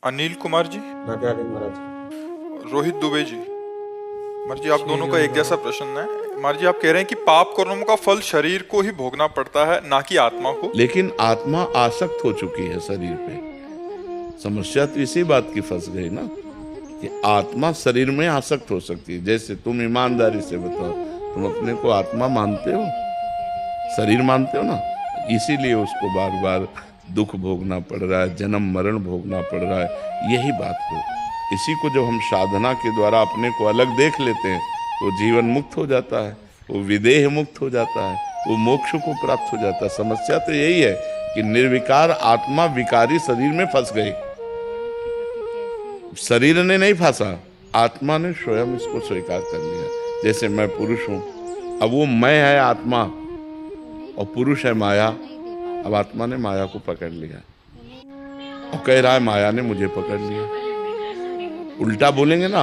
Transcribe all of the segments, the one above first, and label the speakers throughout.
Speaker 1: अनिल कुमार जी,
Speaker 2: राधे राधे महाराज।
Speaker 1: रोहित दुबे जी। महाराज जी, आप दोनों का एक जैसा प्रश्न है। महाराज जी, आप कह रहे हैं कि पाप कर्मों का फल शरीर को ही भोगना पड़ता है, ना कि आत्मा को।
Speaker 3: लेकिन आत्मा आसक्त हो चुकी है शरीर पे। समस्या तो इसी बात की फंस गई ना कि आत्मा शरीर में आसक्त हो सकती है। जैसे तुम ईमानदारी से बताओ, तुम अपने को आत्मा मानते हो, शरीर मानते हो ना? इसीलिए उसको बार बार दुख भोगना पड़ रहा है, जन्म मरण भोगना पड़ रहा है। यही बात हो। इसी को जब हम साधना के द्वारा अपने को अलग देख लेते हैं तो जीवन मुक्त हो जाता है, वो विदेह मुक्त हो जाता है, वो मोक्ष को प्राप्त हो जाता है। समस्या तो यही है कि निर्विकार आत्मा विकारी शरीर में फंस गई। शरीर ने नहीं फंसा, आत्मा ने स्वयं इसको स्वीकार कर लिया। जैसे मैं पुरुष हूं, अब वो मैं है आत्मा और पुरुष है माया। अब आत्मा ने माया को पकड़ लिया और कह रहा है माया ने मुझे पकड़ लिया। उल्टा बोलेंगे ना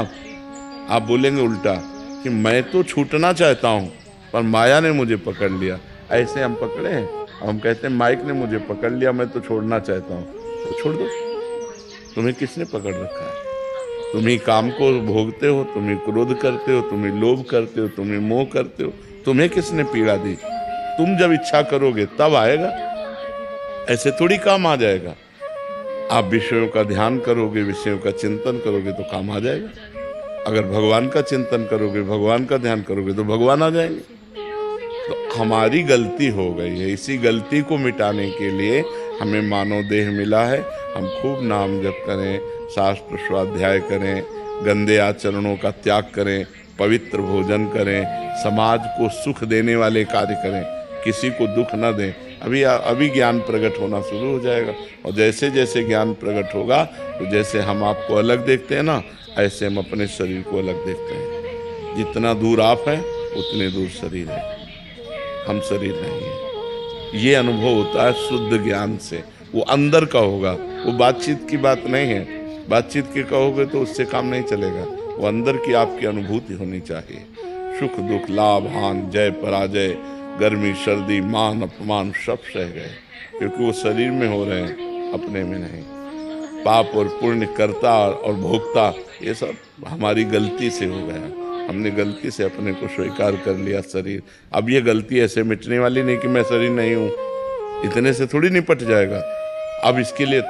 Speaker 3: आप बोलेंगे उल्टा कि मैं तो छूटना चाहता हूं पर माया ने मुझे पकड़ लिया। ऐसे हम पकड़े हैं, हम कहते हैं माइक ने मुझे पकड़ लिया, मैं तो छोड़ना चाहता हूं। तो छोड़ दो। तुम्हें किसने पकड़ रखा है? तुम ही काम को भोगते हो, तुम ही क्रोध करते हो, तुम ही लोभ करते हो, तुम ही मोह करते हो। तुम्हें किसने पीड़ा दी? तुम जब इच्छा करोगे तब आएगा, ऐसे थोड़ी काम आ जाएगा। आप विषयों का ध्यान करोगे, विषयों का चिंतन करोगे तो काम आ जाएगा। अगर भगवान का चिंतन करोगे, भगवान का ध्यान करोगे तो भगवान आ जाएंगे। तो हमारी गलती हो गई है। इसी गलती को मिटाने के लिए हमें मानव देह मिला है। हम खूब नाम जप करें, शास्त्र स्वाध्याय करें, गंदे आचरणों का त्याग करें, पवित्र भोजन करें, समाज को सुख देने वाले कार्य करें, किसी को दुख न दें। अभी ज्ञान प्रकट होना शुरू हो जाएगा। और जैसे जैसे ज्ञान प्रकट होगा तो जैसे हम आपको अलग देखते हैं ना, ऐसे हम अपने शरीर को अलग देखते हैं। जितना दूर आप हैं उतने दूर शरीर है, हम शरीर नहीं है। ये अनुभव होता है शुद्ध ज्ञान से। वो अंदर का होगा, वो बातचीत की बात नहीं है। बातचीत के कहोगे तो उससे काम नहीं चलेगा। वो अंदर की आपकी अनुभूति होनी चाहिए। सुख दुख, लाभ हानि, जय पराजय, गर्मी सर्दी, मान अपमान सब सह गए, क्योंकि वो शरीर में हो रहे हैं, अपने में नहीं। पाप और पुण्य, कर्ता और भोक्ता, ये सब हमारी गलती से हो गया। हमने गलती से अपने को स्वीकार कर लिया शरीर। अब ये गलती ऐसे मिटने वाली नहीं कि मैं शरीर नहीं हूँ, इतने से थोड़ी निपट जाएगा। अब इसके लिए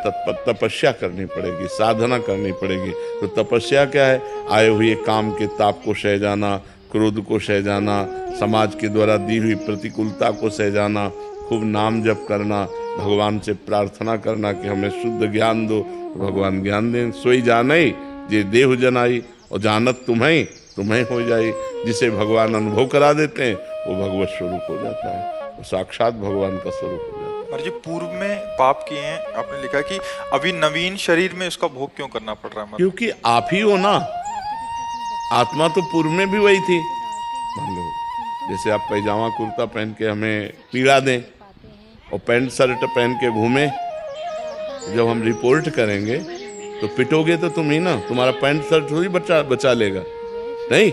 Speaker 3: तपस्या करनी पड़ेगी, साधना करनी पड़ेगी। तो तपस्या क्या है? आए हुए काम के ताप को सह जाना, क्रोध को सह जाना, समाज के द्वारा दी हुई प्रतिकूलता को सह जाना, खूब नाम जप करना, भगवान से प्रार्थना करना कि हमें शुद्ध ज्ञान दो। भगवान ज्ञान दें। सोई जाने जे देह जनाई, और जानत तुम्हें तुम्हें हो जाए। जिसे भगवान अनुभव करा देते हैं वो भगवत स्वरूप हो जाता है, वो साक्षात भगवान का स्वरूप हो जाता है।
Speaker 1: महाराज जी, पूर्व में पाप किए हैं, आपने लिखा है कि अभी नवीन शरीर में इसका भोग क्यों करना पड़ रहा है?
Speaker 3: क्योंकि आप ही हो ना। आत्मा तो पूर्व में भी वही थी। मान लो जैसे आप पैजामा कुर्ता पहन के हमें पीड़ा दें और पैंट शर्ट पहन के घूमें, जब हम रिपोर्ट करेंगे तो पिटोगे तो तुम ही ना। तुम्हारा पैंट शर्ट थोड़ी बचा लेगा। नहीं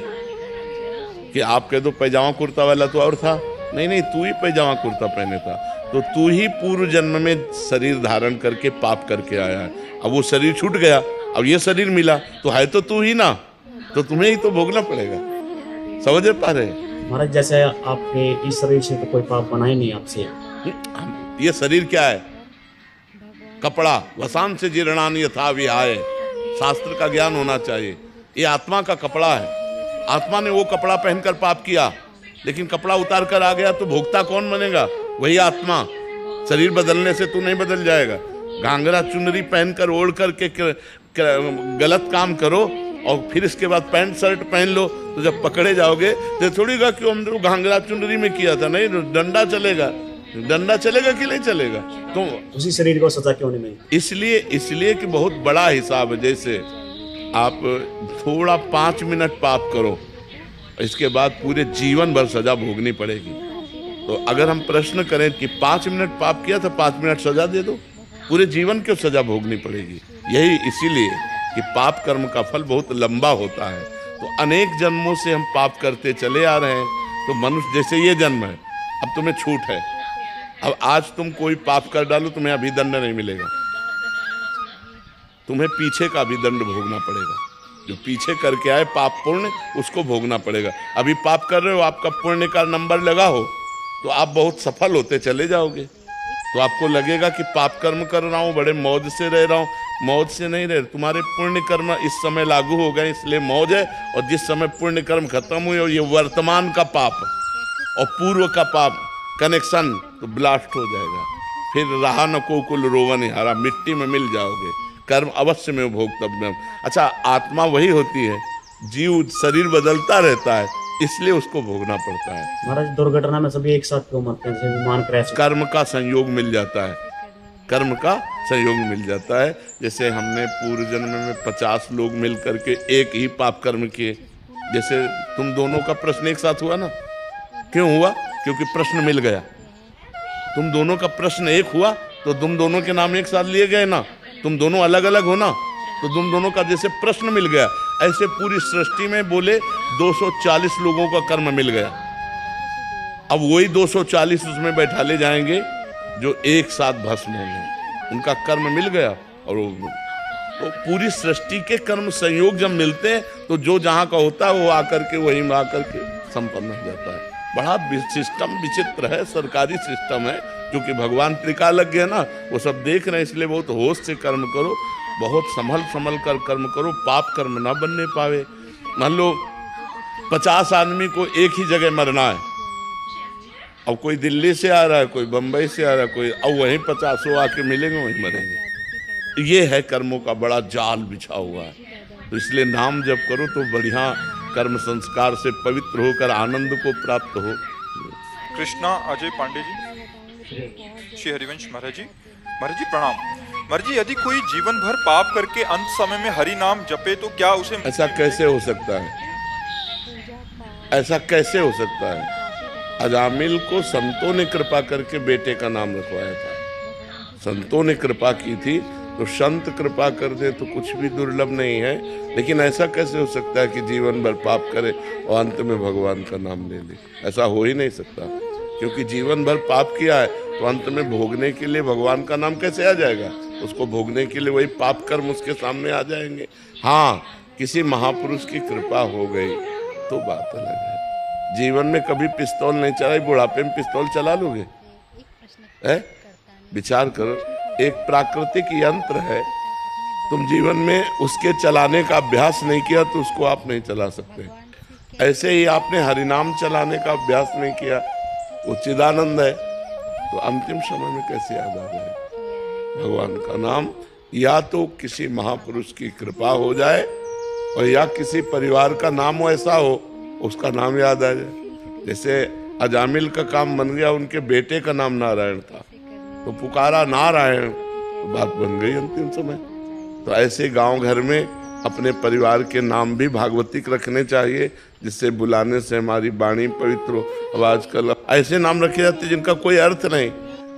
Speaker 3: कि आप कह दो पैजामा कुर्ता वाला तो और था। नहीं नहीं, तू ही पैजामा कुर्ता पहने था। तो तू ही पूर्व जन्म में शरीर धारण करके पाप करके आया है। अब वो शरीर छूट गया, अब ये शरीर मिला, तो है तो तू ही ना, तो तुम्हें ही तो भोगना पड़ेगा। समझ पा रहे?
Speaker 2: महाराज, जैसे आपने इस शरीर से तो कोई पाप बना ही नहीं आपसे।
Speaker 3: ये शरीर क्या है? कपड़ा। वसान से जीर्णान यथा विहाय। शास्त्र का ज्ञान होना चाहिए। ये आत्मा का कपड़ा है। आत्मा ने वो कपड़ा पहनकर पाप किया, लेकिन कपड़ा उतार कर आ गया तो भोक्ता कौन बनेगा? वही आत्मा। शरीर बदलने से तू नहीं बदल जाएगा। घाघरा चुनरी पहनकर ओढ़ करके गलत काम करो और फिर इसके बाद पैंट शर्ट पहन लो, तो जब पकड़े जाओगे तो थोड़ी गा कि हम तो घाघरा चुनरी में किया था। नहीं, डंडा चलेगा। डंडा चलेगा कि नहीं चलेगा? तो
Speaker 2: उसी शरीर को सजा क्यों नहीं मिली?
Speaker 3: इसलिए कि बहुत बड़ा हिसाब है। जैसे आप थोड़ा 5 मिनट पाप करो, इसके बाद पूरे जीवन भर सजा भोगनी पड़ेगी। तो अगर हम प्रश्न करें कि 5 मिनट पाप किया तो 5 मिनट सजा दे दो, पूरे जीवन क्यों सजा भोगनी पड़ेगी? यही इसीलिए कि पाप कर्म का फल बहुत लंबा होता है। तो अनेक जन्मों से हम पाप करते चले आ रहे हैं। तो मनुष्य जैसे ये जन्म है, अब तुम्हें छूट है। अब आज तुम कोई पाप कर डालो, तुम्हें अभी दंड नहीं मिलेगा। तुम्हें पीछे का भी दंड भोगना पड़ेगा। जो पीछे करके आए पाप पुण्य, उसको भोगना पड़ेगा। अभी पाप कर रहे हो, आपका पुण्य का नंबर लगा हो तो आप बहुत सफल होते चले जाओगे। तो आपको लगेगा कि पाप कर्म कर रहा हूँ, बड़े मौज से रह रहा हूँ। मौज से नहीं रहे, तुम्हारे पुण्य कर्म इस समय लागू हो गए, इसलिए मौज है। और जिस समय पुण्य कर्म खत्म हुए और ये वर्तमान का पाप और पूर्व का पाप कनेक्शन, तो ब्लास्ट हो जाएगा। फिर रहा न को कुल रोवन हारा, मिट्टी में मिल जाओगे। कर्म अवश्य में भोक्तव्यम। अच्छा, आत्मा वही होती है, जीव शरीर बदलता रहता है, इसलिए उसको भोगना पड़ता है।
Speaker 2: महाराज दुर्घटना में सभी एक साथ क्यों मरते हैं, जैसे विमान क्रैश?
Speaker 3: कर्म का संयोग मिल जाता है, कर्म का संयोग मिल जाता है। जैसे हमने पूर्व जन्म में 50 लोग मिल करके एक ही पाप कर्म किए। जैसे तुम दोनों का प्रश्न एक साथ हुआ ना, क्यों हुआ? क्योंकि प्रश्न मिल गया। तुम दोनों का प्रश्न एक हुआ तो तुम दोनों के नाम एक साथ लिए गए ना। तुम दोनों अलग अलग हो ना, तो तुम दोनों का जैसे प्रश्न मिल गया, ऐसे पूरी सृष्टि में बोले 240 लोगों का कर्म मिल गया। अब वही 240 उसमें बैठा ले जाएंगे जो एक साथ भस्म होंगे, उनका कर्म मिल गया। और तो पूरी सृष्टि के कर्म संयोग जब मिलते हैं तो जो जहां का होता है वो आकर के वहीं में आकर के संपन्न हो जाता है। बड़ा सिस्टम विचित्र है, सरकारी सिस्टम है, क्योंकि भगवान त्रिकालज्ञ है ना, वो सब देख रहे हैं। इसलिए बहुत होश से कर्म करो, बहुत संभल कर कर्म करो, पाप कर्म ना बनने पावे। मान लो 50 आदमी को एक ही जगह मरना है, अब कोई दिल्ली से आ रहा है, कोई बंबई से आ रहा है, कोई, अब वहीं 50 आके मिलेंगे, वहीं मरेंगे। ये है कर्मों का बड़ा जाल बिछा हुआ है। तो इसलिए नाम जप करो तो बढ़िया कर्म संस्कार से पवित्र होकर आनंद को प्राप्त हो।
Speaker 1: कृष्णा अजय पांडे जी, श्री हरिवंश महाराज जी। महाराज जी प्रणाम। महाराज जी, यदि कोई जीवन भर पाप करके अंत समय में हरि नाम जपे तो क्या उसे...
Speaker 3: ऐसा कैसे हो सकता है? ऐसा कैसे हो सकता है? अजामिल को संतों ने कृपा करके बेटे का नाम रखवाया था। संतों ने कृपा की थी, तो संत कृपा कर दे तो कुछ भी दुर्लभ नहीं है। लेकिन ऐसा कैसे हो सकता है कि जीवन भर पाप करे और अंत में भगवान का नाम ले ले? ऐसा हो ही नहीं सकता, क्योंकि जीवन भर पाप किया है तो अंत में भोगने के लिए भगवान का नाम कैसे आ जाएगा? उसको भोगने के लिए वही पाप कर्म उसके सामने आ जाएंगे। हाँ, किसी महापुरुष की कृपा हो गई तो बात अलग है। जीवन में कभी पिस्तौल नहीं चलाई, बुढ़ापे में पिस्तौल चला लोगे? विचार करो, एक प्राकृतिक यंत्र है, तुम जीवन में उसके चलाने का अभ्यास नहीं किया तो उसको आप नहीं चला सकते। ऐसे ही आपने हरिनाम चलाने का अभ्यास नहीं किया, वो चिदानंद है, तो अंतिम समय में कैसे याद आ जाए भगवान का नाम? या तो किसी महापुरुष की कृपा हो जाए और या किसी परिवार का नाम ऐसा हो उसका नाम याद आ जाए। जैसे अजामिल का काम बन गया, उनके बेटे का नाम नारायण था, तो पुकारा नारायण, तो बात बन गई अंतिम समय। तो ऐसे गांव घर में अपने परिवार के नाम भी भागवतिक रखने चाहिए, जिससे बुलाने से हमारी वाणी पवित्र हो। अब आजकल ऐसे नाम रखे जाते जिनका कोई अर्थ नहीं।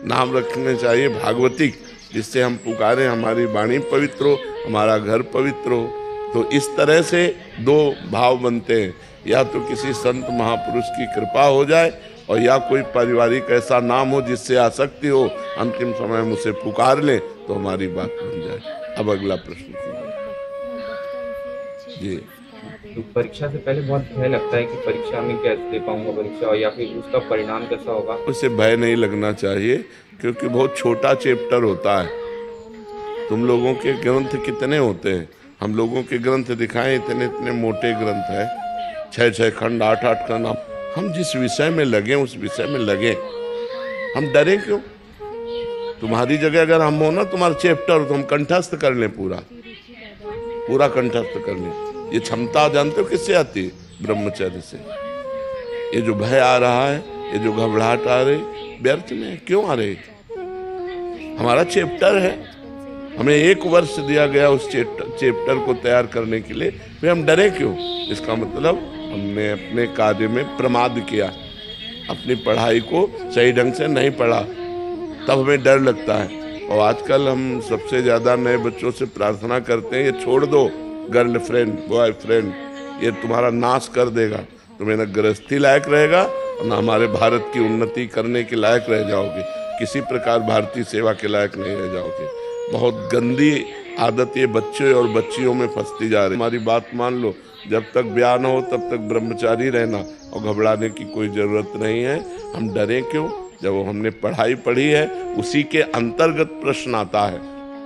Speaker 3: नाम रखने चाहिए भागवतिक, जिससे हम पुकारें हमारी वाणी पवित्र हो, हमारा घर पवित्र हो। तो इस तरह से दो भाव बनते हैं, या तो किसी संत महापुरुष की कृपा हो जाए और या कोई पारिवारिक ऐसा नाम हो जिससे आसक्ति हो, अंतिम समय में उसे पुकार लें तो हमारी बात बन जाए। अब अगला प्रश्न जी।
Speaker 4: तो परीक्षा से पहले बहुत भय लगता है कि परीक्षा में कैसे दे पाऊंगा परीक्षा, और या फिर उसका परिणाम कैसा होगा?
Speaker 3: उसे भय नहीं लगना चाहिए, क्योंकि बहुत छोटा चैप्टर होता है। तुम लोगों के ग्रंथ कितने होते हैं? हम लोगों के ग्रंथ दिखाएं, इतने इतने मोटे ग्रंथ है, 6-6 खंड, 8-8 खंड। हम जिस विषय में लगे उस विषय में लगे, हम डरे क्यों? तुम्हारी जगह अगर हम हो ना, तुम्हारा चैप्टर तो हम कंठस्थ कर लें, पूरा कंठस्थ कर लें। ये क्षमता जानते हो किससे आती है? ब्रह्मचर्य से। ये जो भय आ रहा है, ये जो घबराहट आ रही, व्यर्थ में क्यों आ रही? हमारा चैप्टर है, हमें 1 वर्ष दिया गया उस चैप्टर को तैयार करने के लिए, फिर हम डरे क्यों? इसका मतलब हमने अपने कार्य में प्रमाद किया, अपनी पढ़ाई को सही ढंग से नहीं पढ़ा, तब हमें डर लगता है। और आजकल हम सबसे ज़्यादा नए बच्चों से प्रार्थना करते हैं, ये छोड़ दो गर्लफ्रेंड बॉयफ्रेंड, ये तुम्हारा नाश कर देगा, तुम्हें न गृहस्थी लायक रहेगा और न हमारे भारत की उन्नति करने के लायक रह जाओगे, किसी प्रकार भारतीय सेवा के लायक नहीं रह जाओगे। बहुत गंदी आदत ये बच्चे और बच्चियों में फंसती जा रही है। हमारी बात मान लो, जब तक ब्याह न हो तब तक ब्रह्मचारी रहना, और घबराने की कोई ज़रूरत नहीं है। हम डरें क्यों? जब हमने पढ़ाई पढ़ी है उसी के अंतर्गत प्रश्न आता है।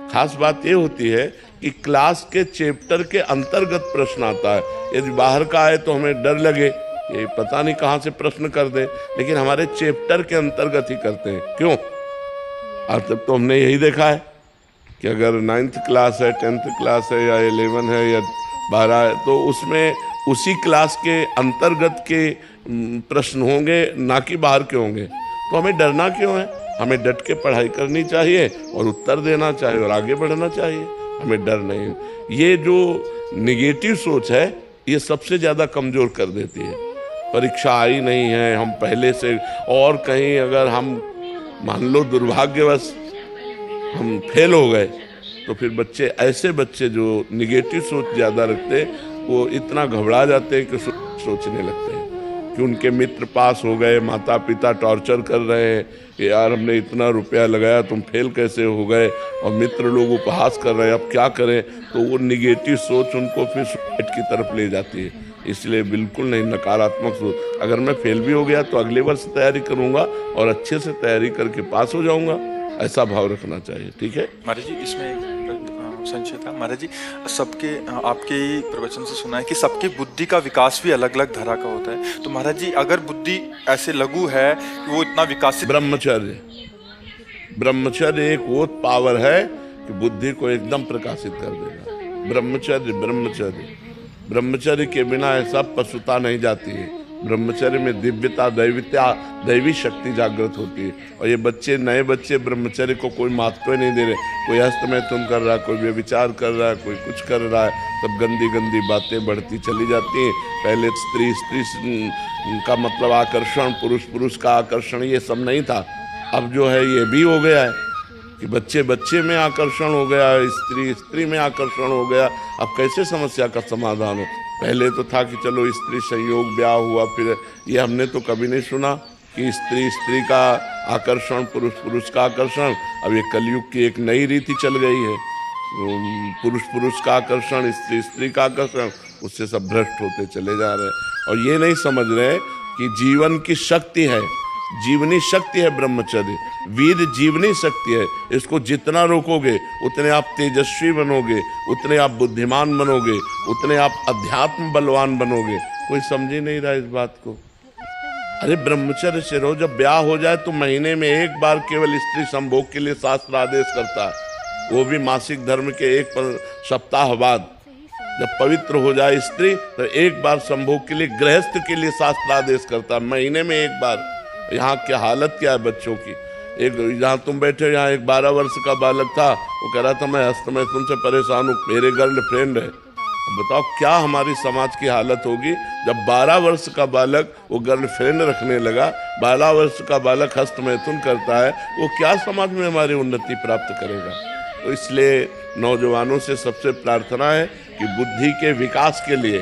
Speaker 3: खास बात ये होती है कि क्लास के चैप्टर के अंतर्गत प्रश्न आता है। यदि बाहर का आए तो हमें डर लगे, ये पता नहीं कहाँ से प्रश्न कर दें, लेकिन हमारे चैप्टर के अंतर्गत ही करते हैं। क्यों? आज तक तो हमने यही देखा है कि अगर 9th क्लास है, 10th क्लास है, या 11 है, या 12 है, तो उसमें उसी क्लास के अंतर्गत के प्रश्न होंगे, ना कि बाहर के होंगे। तो हमें डरना क्यों है? हमें डट के पढ़ाई करनी चाहिए और उत्तर देना चाहिए और आगे बढ़ना चाहिए। हमें डर नहीं। ये जो निगेटिव सोच है ये सबसे ज़्यादा कमज़ोर कर देती है। परीक्षा आई नहीं है, हम पहले से, और कहीं अगर हम मान लो दुर्भाग्यवश हम फेल हो गए, तो फिर बच्चे, ऐसे बच्चे जो निगेटिव सोच ज़्यादा रखते हैं, वो इतना घबरा जाते हैं कि सोचने लगते हैं कि उनके मित्र पास हो गए, माता पिता टॉर्चर कर रहे हैं कि यार हमने इतना रुपया लगाया, तुम फेल कैसे हो गए, और मित्र लोग उपहास कर रहे हैं, अब क्या करें। तो वो निगेटिव सोच उनको फिर सुसाइड की तरफ ले जाती है। इसलिए बिल्कुल नहीं, नकारात्मक सोच। अगर मैं फेल भी हो गया तो अगले वर्ष तैयारी करूँगा और अच्छे से तैयारी करके पास हो जाऊँगा, ऐसा भाव रखना चाहिए। ठीक है
Speaker 1: महाराज जी, इसमें एक संशय था महाराज जी। सबके, आपके ही प्रवचन से सुना है कि सबकी बुद्धि का विकास भी अलग अलग धरा का होता है। तो महाराज जी, अगर बुद्धि ऐसे लघु है कि वो इतना विकासित,
Speaker 3: ब्रह्मचर्य एक वो पावर है कि बुद्धि को एकदम प्रकाशित कर देगा। ब्रह्मचर्य के बिना ऐसा पशुता नहीं जाती है। ब्रह्मचर्य में दिव्यता, दैवी शक्ति जागृत होती है। और ये बच्चे, नए बच्चे ब्रह्मचर्य को कोई महत्व नहीं दे रहे। कोई हस्तमैथुन कर रहा है, कोई व्यभिचार कर रहा है, कोई कुछ कर रहा है, सब गंदी गंदी बातें बढ़ती चली जाती हैं। पहले स्त्री का मतलब आकर्षण, पुरुष का आकर्षण, ये सब नहीं था। अब जो है ये भी हो गया है कि बच्चे में आकर्षण हो गया, स्त्री में आकर्षण हो गया। अब कैसे समस्या का समाधान हो? पहले तो था कि चलो स्त्री संयोग, ब्याह हुआ, फिर ये हमने तो कभी नहीं सुना कि स्त्री का आकर्षण, पुरुष का आकर्षण। अब ये कलयुग की एक नई रीति चल गई है, पुरुष का आकर्षण, स्त्री का आकर्षण। उससे सब भ्रष्ट होते चले जा रहे हैं और ये नहीं समझ रहे कि जीवन की शक्ति है, जीवनी शक्ति है ब्रह्मचर्य, वीर जीवनी शक्ति है। इसको जितना रोकोगे उतने आप तेजस्वी बनोगे, उतने आप बुद्धिमान बनोगे, उतने आप अध्यात्म बलवान बनोगे। कोई समझ ही नहीं रहा इस बात को। अरे ब्रह्मचर्य से रहो। जब ब्याह हो जाए तो महीने में एक बार केवल स्त्री संभोग के लिए शास्त्र आदेश करता है, वो भी मासिक धर्म के एक सप्ताह बाद। जब पवित्र हो जाए स्त्री तो एक बार संभोग के लिए, गृहस्थ के लिए शास्त्र आदेश करता है, महीने में एक बार। यहाँ की हालत क्या है बच्चों की? एक जहाँ तुम बैठे, यहाँ एक 12 वर्ष का बालक था, वो कह रहा था मैं हस्तमैथुन से परेशान हूँ, मेरे गर्लफ्रेंड है। अब बताओ क्या हमारी समाज की हालत होगी जब 12 वर्ष का बालक वो गर्लफ्रेंड रखने लगा, 12 वर्ष का बालक हस्तमैथुन करता है, वो क्या समाज में हमारी उन्नति प्राप्त करेगा? तो इसलिए नौजवानों से सबसे प्रार्थना है कि बुद्धि के विकास के लिए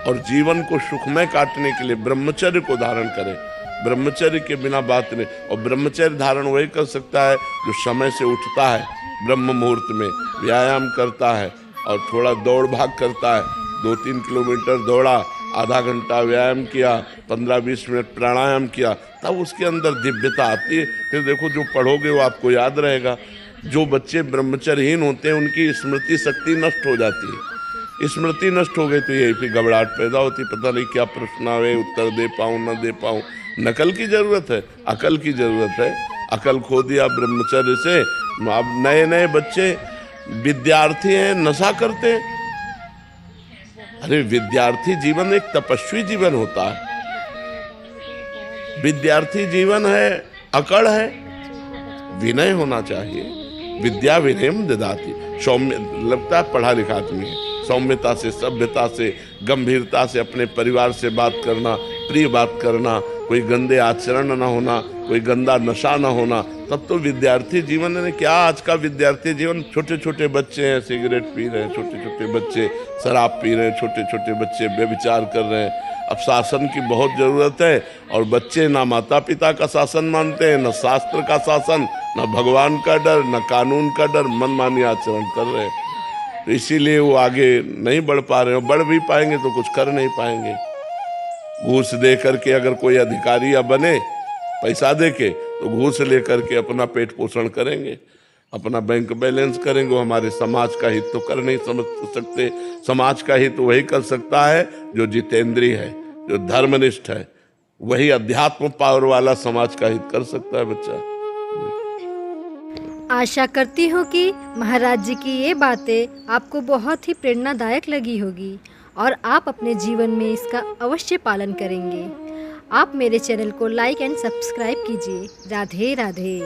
Speaker 3: और जीवन को सुखमय काटने के लिए ब्रह्मचर्य को धारण करें। ब्रह्मचर्य के बिना बात नहीं। और ब्रह्मचर्य धारण वही कर सकता है जो समय से उठता है, ब्रह्म मुहूर्त में व्यायाम करता है और थोड़ा दौड़ भाग करता है। 2-3 किलोमीटर दौड़ा, आधा घंटा व्यायाम किया, 15-20 मिनट प्राणायाम किया, तब उसके अंदर दिव्यता आती है। फिर देखो जो पढ़ोगे वो आपको याद रहेगा। जो बच्चे ब्रह्मचर्यहीन होते हैं उनकी स्मृति शक्ति नष्ट हो जाती है। स्मृति नष्ट हो गई तो यही फिर घबराहट पैदा होती, पता नहीं क्या प्रश्न आवे, उत्तर दे पाऊँ न दे पाऊँ। नकल की जरूरत है, अकल की जरूरत है। अकल खो दिया ब्रह्मचर्य से। अब नए बच्चे विद्यार्थी हैं, नशा करते हैं। अरे विद्यार्थी जीवन एक तपस्वी जीवन होता है। विद्यार्थी जीवन है, अकड़ है, विनय होना चाहिए। विद्या विनयम ददाति। सौम्य लगता है पढ़ा लिखा आदमी है, सौम्यता से, सभ्यता से, गंभीरता से अपने परिवार से बात करना, प्रिय बात करना, कोई गंदे आचरण ना होना, कोई गंदा नशा ना होना, तब तो विद्यार्थी जीवन है। क्या आज का विद्यार्थी जीवन? छोटे छोटे बच्चे हैं सिगरेट पी रहे हैं, छोटे छोटे बच्चे शराब पी रहे हैं, छोटे छोटे बच्चे व्यभिचार कर रहे हैं। अब शासन की बहुत ज़रूरत है और बच्चे ना माता पिता का शासन मानते हैं, न शास्त्र का शासन, न भगवान का डर, न कानून का डर, मनमानी आचरण कर रहे हैं। तो इसीलिए वो आगे नहीं बढ़ पा रहे हैं। बढ़ भी पाएंगे तो कुछ कर नहीं पाएंगे। घूस दे करके अगर कोई अधिकारी या बने पैसा दे के, तो घूस ले करके अपना पेट पोषण करेंगे, अपना बैंक बैलेंस करेंगे। वो हमारे समाज का हित तो कर नहीं समझ सकते। समाज का हित वही कर सकता है जो जितेंद्रिय है, जो धर्मनिष्ठ है। वही अध्यात्म पावर वाला समाज का हित कर सकता है बच्चा।
Speaker 5: आशा करती हूँ कि महाराज जी की ये बातें आपको बहुत ही प्रेरणादायक लगी होगी और आप अपने जीवन में इसका अवश्य पालन करेंगे। आप मेरे चैनल को लाइक एंड सब्सक्राइब कीजिए। राधे राधे।